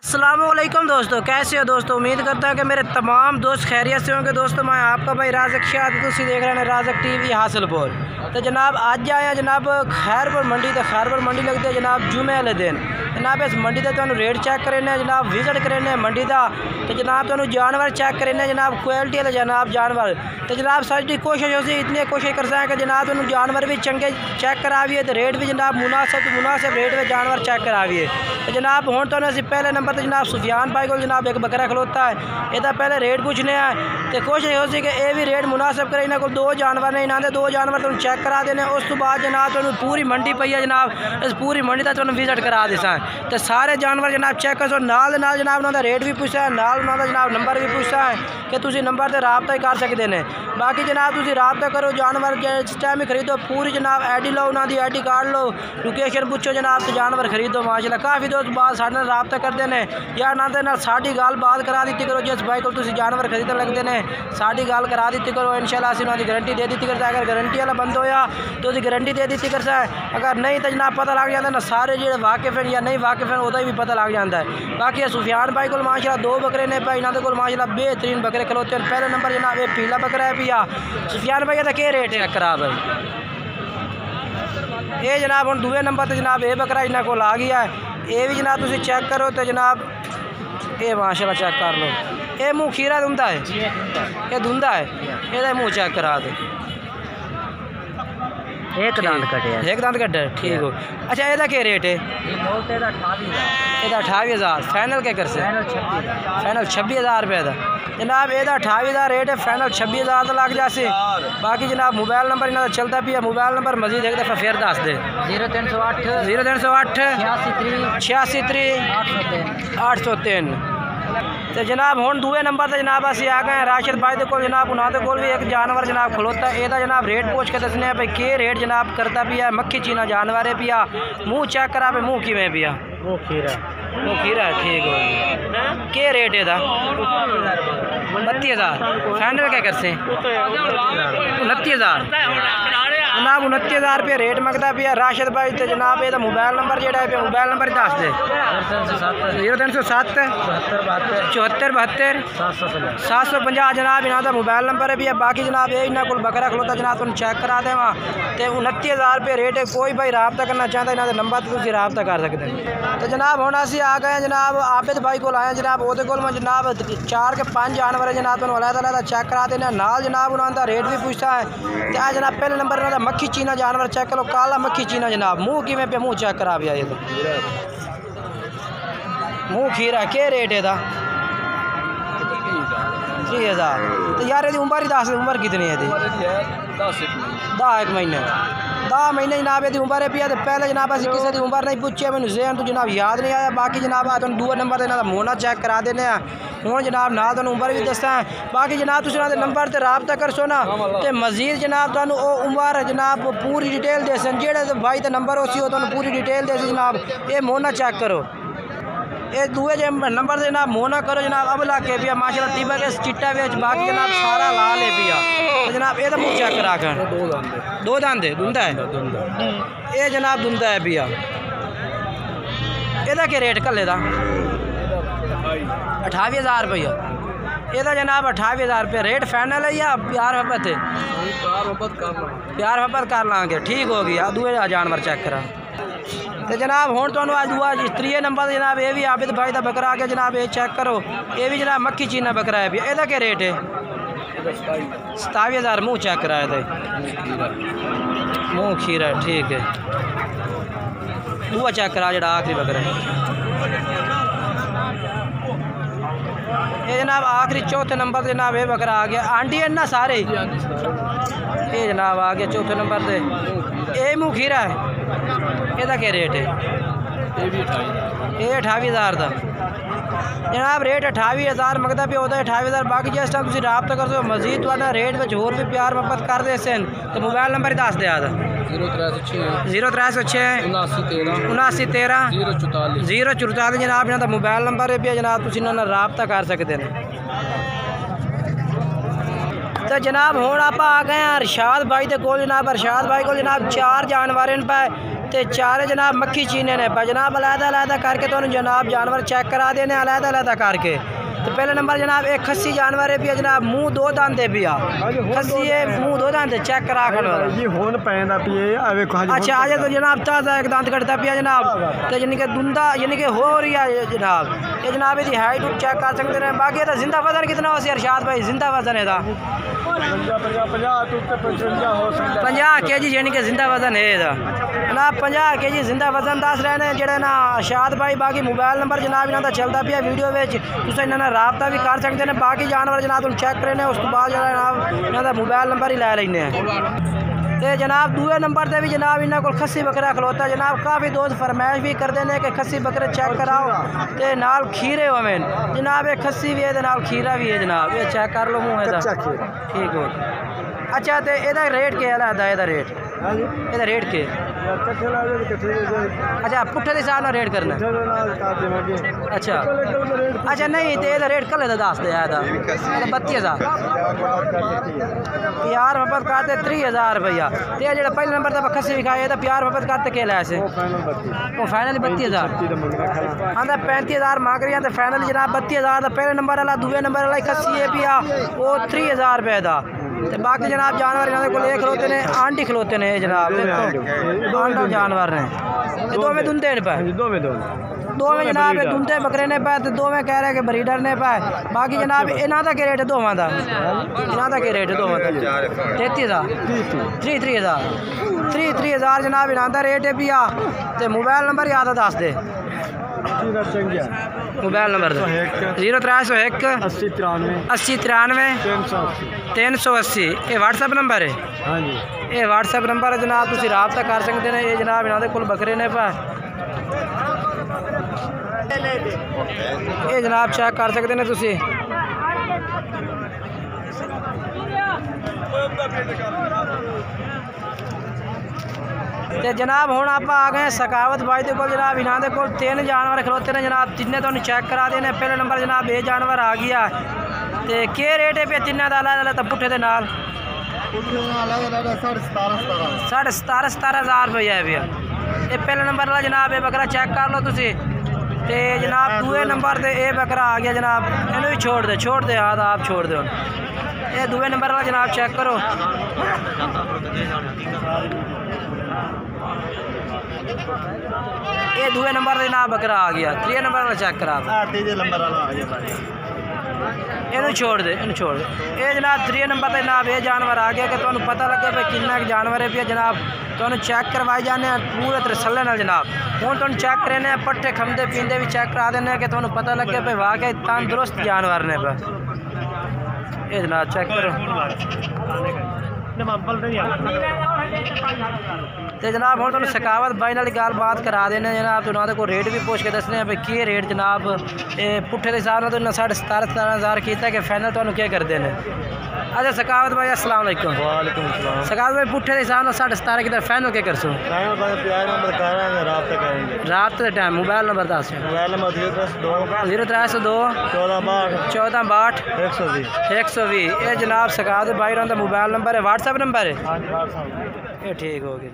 अस्सलामुअलैकुम दोस्तों, कैसे हो दोस्तों। उम्मीद करता हूँ कि मेरे तमाम दोस्त खैरियत से होंगे। दोस्तों मैं आपका भाई राज़क शाह, तुम देख रहे हैं राज़क टीवी हासिलपुर। तो जनाब आज आए हैं जनाब खैरपुर मंडी। तो खैरपुर मंडी लगती है जनाब जुमे वाले दिन। जनाब इस मंडी का तुहानू रेट चेक करने जनाब, विजिट करने मंडी का। तो जनाब तुहानू जानवर चेक करने जनाब, क्वालिटी वाले जनाब जानवर। तो जनाब सारी कोशिश होती इतनी कोशिश कर सकें कि जनाब तुहानू जानवर भी चंगे चेक कराइए, तो रेट भी जनाब मुनासिब रेट में जानवर चेक कराइए। तो जनाब हुण तुहानू असीं पहले नंबर पर जनाब सुफियान भाई को जनाब एक बकरा खलोता है, यदा पहले रेट पूछने हैं। तो कोशिश हो सी कि यह भी रेट मुनासिब करे। इन्होंने को दो जानवर ने, इन्होंने दो जानवर तुम चेक करा देने। उस तो बाद जनाब तुम पूरी मंडी पई है जनाब, इस पूरी मंडी का तुम विजिट करा देसा। तो सारे जानवर जनाब चेक करो, नाल जनाब उन्होंने रेट भी पूछा है, नाल उन्होंने जनाब नंबर भी पूछा है कि तुम नंबर से राबता ही कर सकते हैं। बाकी जनाब तुम राबता करो, जानवर जिस टाइम ही खरीदो पूरी जनाब आई डी लो, उन्होंने I D card low, location पूछो जनाब, तो जानवर खरीदो। माशाल्लाह काफ़ी दोस्त बात साढ़े राबता करते हैं या ना साड़ी गल बात करा दी करो। जिस भाई को जानवर खरीदने लगते हैं साड़ी गल करा दी करो। इंशाल्लाह असीं उन्होंने गारंटी दे दी करता है। अगर गारंटी वाला बंद होया तो गारंटी दे दी करता है, अगर नहीं तो जनाब पता लग जाता है ना सारे जो वाकिफ हैं या नहीं वाकिफ हैं उदा भी पता लग जाता है। बाकी सुफियान भाई को माशाल्लाह दो बकरे ने भाई, इन्होंने को माशाल्लाह बेहतरीन बकरे खलोते हैं। पहले नंबर जनाब ये पीला बकरा है पिया। सुफियान भाई का क्या रेट है खराब है ये जनाब। हम दूसरे नंबर पर जनाब ये बकरा इन्होंने को आ गया है, ये भी जनाब तुम चेक करो। तो जनाब ये माशाल्लाह चेक कर लो, ये मुँह खीरा धुंदा है, ये धुंदा है, ये मुँह चेक करा दे। एक दांत कटे, एक दांत कटे ठीक हो। अच्छा ये क्या रेट है? ये 28,000 फाइनल क्या कर से? फाइनल 26,000 रुपये का जनाब। ये 28,000 रेट है, फाइनल 26,000 तो लग जासे। बाकी जनाब मोबाइल नंबर इन्होंने चलता पिया, मोबाइल नंबर मजीद एक दफ़ा फिर दस दे। 0308 86 803। तो जनाब हुण दूए नंबर से जनाब असीं आ गए राशिद भाई दे कोल। जनाब उन्होंने कोल भी एक जानवर जनाब खलोता है, यदा जनाब रेट पूछ के दसने भाई के रेट जनाब करता पिया। मक्खी चीना जानवर है पिया, मुँह चेक करा पे मुँह किवें पिया, वो खीरा ठीक हो। के रेट है 32,000 फाइनल क्या कर से? 29,000 जनाब। 29,000 रुपये रेट मंगता पिया राशिद भाई। तो जनाब ये मोबाइल नंबर जो है मोबाइल नंबर दस दे। 0307 74 72 750 जनाब इन्हों का मोबाइल नंबर है भैया। बाकी जनाब ये इन्होंने को बकरा खलोता जनाब तुम चेक करा देवा। तो 29,000 रुपये रेट है। कोई भाई राबता करना चाहता इन्होंने नंबर तो तुम राबता कर सकते हैं। तो जनाब हम असीं आ गए जनाब आबिद भाई को आए जनाब, वो जनाब 4 के 5 जानवर है जनाब तुम अलग चेक करा देना। नाल जनाब उन्होंने रेट भी पूछता है। तो आ जनाब पहले नंबर उन्होंने मक्खी चीना जानवर चेक करो, काला मक्खी चीना जनाब। मुँह किवें पे मुँह चेक करा भैया, ये तो मुँह खीरा के रेट है 30,000। तो यार यदि उम्र ही दस, उम्र कितनी है? 10 महीने 10 महीने जनाब यदि उम्र है पिया। तो पहले जनाब असीं किसी की उम्र नहीं पूछी, मैंने जहन तो जनाब याद नहीं आया। बाकी जनाब तुम दूसरे नंबर से इन्होंने मोना चेक करा देने। हूँ जनाब ना तुम उम्र भी दसता है। बाकी जनाब तुम इन्होंने नंबर से राबता करसो ना, तो मजीद जनाब तुम उम्र जनाब पूरी डिटेल दे सन। जेड़े भाई का नंबर उसी हो तुम पूरी डिटेल दे जनाब। ये मोना चेक करो, ये दूए जो नंबर से जनाब मोना करो जनाब। अब ला के पिया माशाल्लाह तीबा के चिट्टा वेच, बाकी जनाब सारा लाल है पिया। तो जनाब ये तो मुँह चेक करा कर, दो दांदे धुंदा है, ये जनाब धुंदा है पिया। यदा क्या रेट कल्ले का? 28,000 रुपया ये जनाब। 28,000 रुपये रेट फाइनल है या प्यार मोहब्बत है? प्यार मोहब्बत कर लाँगे, ठीक हो गया। दूए जानवर चेक करा। तो जनाब हूँ तो आज दुआ त्रीए नंबर जनाब ये भी आबिद भाई का बकरा आ गया जनाब। ये चेक करो, ये भी जनाब मक्खी चीना बकरा है भैया। यदा क्या रेट है? 27,000 मुँह चेक कराया था, मुँह खीरा है, ठीक है। दुआ चेक करा जरा आखिरी बकरा है ये जनाब। आखिरी चौथे नंबर जनाब ये बकरा आ गया। आंटी है ना सारे ये जनाब आ गया चौथे नंबर से। ये मुँह खीरा है, यदा क्या रेट है? ये 28,000 का जनाब रेट। 28,000 मंगता पे होता है 28,000। बाकी जिस टाइम तुम राबता कर सो मजीद वाला रेट में होर भी प्यार मोहब्बत कर दे सन। तो मोबाइल नंबर ही दस दे 0306 79 13 044 जनाब इन्हों का मोबाइल नंबर है भी जनाब। तुम इन्होंने राबता कर सकते हैं। तो जनाब हूँ आप आ गए हैं अरशाद भाई के कोल जनाब। अरशाद भाई को जनाब 4 जानवर पे ते चारे जनाब मक्खी चीने ने पर जनाब अलहदा करके तो जनाब जानवर चेक करा देने अलहदा करके। तो पहले नंबर जनाब एक खस्सी जानवर है पिया जनाब मुँह दो दांते पिया खस्सी है मुँह दो दांते चेक करा अच्छा आज तो जनाब ताज़ा एक दांत कटता पिया जनाब तो यानी कि दुंदा यानी कि हो रही है जनाब ये जनाब इसकी हाइट चेक कर सकते हैं। बाकी तो जिंदा वजन कितना हो अरशाद भाई जिंदा वजन है 50 kg यानी कि जिंदा वजन है जनाब 50 kg जिंदा वजन दस रहे हैं जेडे ना अरशाद भाई। बाकी मोबाइल नंबर जनाब इन्हों का चलता पिया वीडियो में इन्होंने राबता भी कर सकते हैं। बाकी जानवर जनाब तुम चेक करें उस बाद जनाब इन्हों का मोबाइल नंबर ही लै लें। तो जनाब दूए नंबर से भी जनाब इन्होंने को खस्सी बकरा खलोता जनाब काफ़ी दोस्त फरमाइश भी करते हैं कि खस्सी बकरे चेक कराओ तो नाल खीरे होवें जनाब एक खस्सी भी है नाल खीरा भी है जनाब ये चेक कर लो मुँह ठीक हो। अच्छा तो यदा रेट क्या है यदा रेट के अच्छा पुट्ठे के हिसाब से रेट करना अच्छा नहीं तो यदा रेट कल दस दिया 32,000 प्यार मोहब्बत करते 30,000 रुपया। तो जो पहले नंबर तक खस्सी विखाए तो प्यार मोहब्बत करते के लैसे वो फाइनल 32,000 हाँ तो 35,000 मांग रही है तो फाइनल जनाब 32,000 पहले नंबर वाला दूसरे नंबर वाला खस्सी है पिया वो 30,000 रुपये का। तो बाकी जनाब जानवर इन्होंने को एक खलोते ने आंटी खलोते ने जनाब आंडा जानवर ने दो में दुंदे पे दो में जनाब दुंदे बकरे ने पे दो में कह रहे कि ब्रीडर ने पे। बाकी जनाब इन्हों का रेट है दोवां का इन्हों का रेट है दोवां का 33,000 जनाब इन्हों का रेट है पिया। तो मोबाइल नंबर याद है दस दे मोबाइल नंबर 0301 80 93 380 ये व्हाट्सएप नंबर है हाँ जी ये व्हाट्सएप नंबर है जनाब तुम रबता कर सकते हैं। ये जनाब इन्होंने को बकरे ने पा ये जनाब चेक कर सकते हैं तुसी। तो जनाब हुण आप आ गए सकावत भाई के जनाब इन्होंने को 3 जानवर खलोते हैं जनाब तिन्ने तो चेक करा देने। पहले नंबर जनाब ये जानवर आ गया तो क्या रेट है पे तिन्ना का अलग तो पुट्ठे के नाल 17,500 रुपया है भैया। ये पहले नंबर वाला जनाब ये बकरा चेक कर लो तुसी। तो जनाब दूसरे नंबर से ये बकरा आ गया जनाब इन्हें भी छोड़ दे हाँ तो आप छोड़ दो ये दूसरे नंबर वाला जनाब चेक करो। ये दूसरे नंबर से जनाब बकरा आ गया 3 नंबर वाला चेक करा इन्हें छोड़ दे ये जनाब 3 नंबर पर जनाब ये जानवर आ गया कि तुम्हें पता लगे भाई कितना जानवर है भी जनाब तुम्हें चेक करवाई जाने पूरे तसल्ले नाल जनाब हूँ तुम चेक करें पट्टे खमदे पींदे भी चेक करा देने कि तुम्हें पता लगे भाई वाकई तंदुरुस्त जानवर ने पे ये जनाब चेक करो। तो जनाब हम तुम सकावत भाई नाल गल बात करा देने जनाब उन्होंने को रेट भी पूछ के दसने भाई की रेट जनाब ये पुट्ठे के हिसाब से तो 17,500 किया कि फाइनल तुम्हें क्या करते हैं। अच्छा सकावत भाई अस्सलाम वालेकुम। सकावत भाई पुट्ठे के हिसाब से 17,500 कितना फाइनल क्या कर सो रात के टाइम मोबाइल नंबर 10 0302 1462 120 ये जनाब सकावत भाई का मोबाइल नंबर है व्हाट्सएप नंबर है ये ठीक हो गया।